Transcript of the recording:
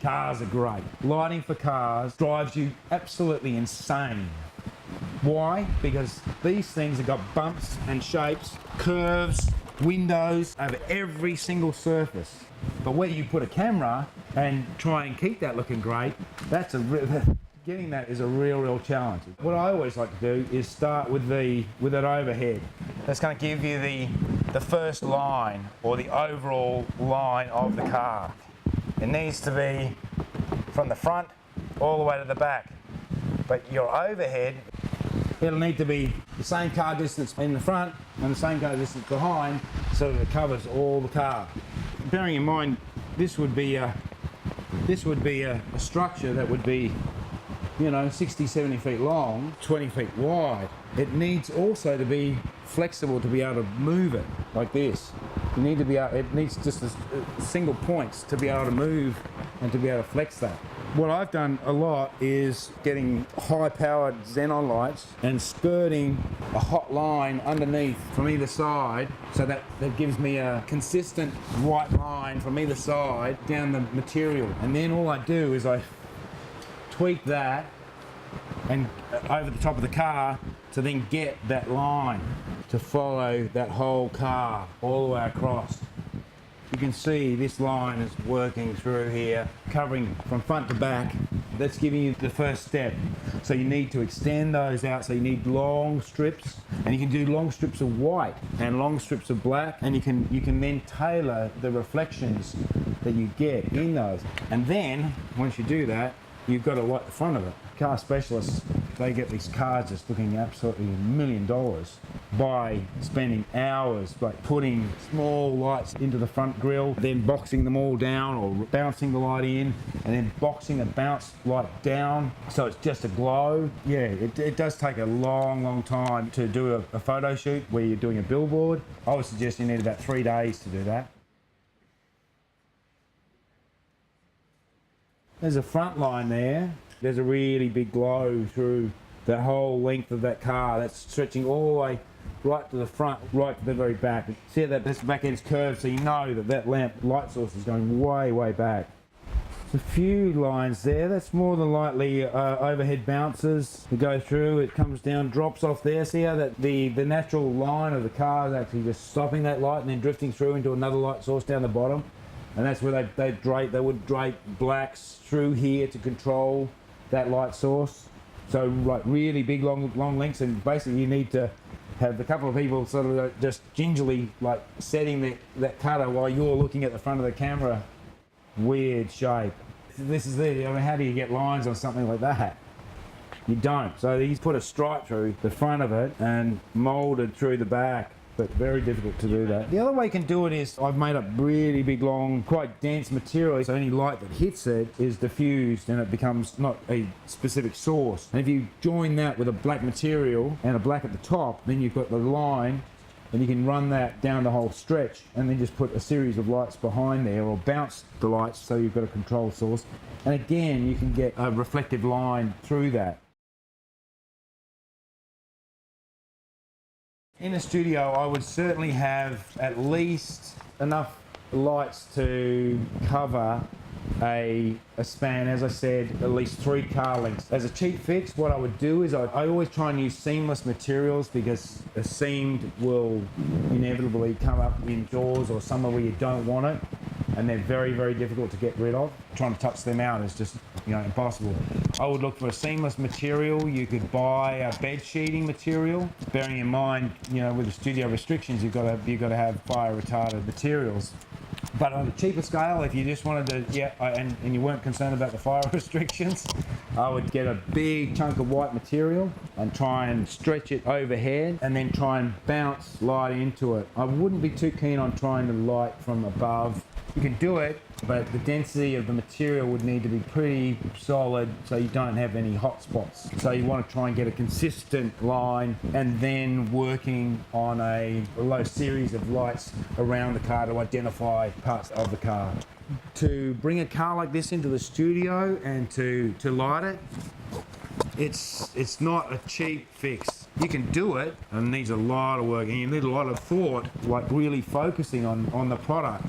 Cars are great. Lighting for cars drives you absolutely insane. Why? Because these things have got bumps and shapes, curves, windows over every single surface. But where you put a camera and try and keep that looking great, getting that is a real challenge. What I always like to do is start with that overhead. That's going to give you the first line, or the overall line of the car. It needs to be from the front all the way to the back. But your overhead, it'll need to be the same car distance in the front and the same car distance behind, so that it covers all the car. Bearing in mind, this would be a structure that would be, you know, 60, 70 feet long, 20 feet wide. It needs also to be flexible to be able to move it like this. You need to be able, it needs just a single points to be able to move and to be able to flex that. What I've done a lot is getting high-powered xenon lights and skirting a hot line underneath from either side, so that gives me a consistent white line from either side down the material. And then all I do is I tweak that and over the top of the car to then get that line to follow that whole car all the way across. You can see this line is working through here, covering from front to back. That's giving you the first step. So you need to extend those out, so you need long strips, and you can do long strips of white and long strips of black, and you can then tailor the reflections that you get in those. And then, once you do that, you've got to light the front of it. Car specialists, they get these cars just looking absolutely $1 million by spending hours like putting small lights into the front grille, then boxing them all down, or bouncing the light in, and then boxing a bounce light down so it's just a glow. Yeah, it does take a long time to do a photo shoot where you're doing a billboard. I would suggest you need about 3 days to do that. There's a front line there. There's a really big glow through the whole length of that car. That's stretching all the way right to the front, right to the very back. See that this back end's curved, so you know that lamp light source is going way back. There's a few lines there. That's more than likely overhead bouncers to go through. It comes down, drops off there. See how that the natural line of the car is actually just stopping that light and then drifting through into another light source down the bottom. And that's where they would drape blacks through here to control that light source. So like really big long lengths, and basically you need to have a couple of people sort of just gingerly like setting that cutter while you're looking at the front of the camera. Weird shape. This is I mean, how do you get lines on something like that? You don't. So he's put a stripe through the front of it and molded through the back. But very difficult to do that. The other way you can do it is I've made up really big, long, quite dense material, so any light that hits it is diffused and it becomes not a specific source. And if you join that with a black material and a black at the top, then you've got the line, and you can run that down the whole stretch and then just put a series of lights behind there, or bounce the lights so you've got a control source. And again, you can get a reflective line through that. In a studio, I would certainly have at least enough lights to cover a span, as I said, at least 3 car lengths. As a cheap fix, what I would do is I always try and use seamless materials, because a seamed will inevitably come up in jaws or somewhere where you don't want it, and they're very difficult to get rid of. Trying to touch them out is just, you know, impossible. I would look for a seamless material. You could buy a bed sheeting material, bearing in mind, you know, with the studio restrictions, you've got to have fire retardant materials. But on a cheaper scale, if you just wanted to, and you weren't concerned about the fire restrictions, I would get a big chunk of white material and try and stretch it overhead, and then try and bounce light into it. I wouldn't be too keen on trying to light from above. You can do it, but the density of the material would need to be pretty solid so you don't have any hot spots. So you want to try and get a consistent line, and then working on a low series of lights around the car to identify parts of the car. To bring a car like this into the studio and to light it, it's not a cheap fix. You can do it, and it needs a lot of work, and you need a lot of thought, like really focusing on the product.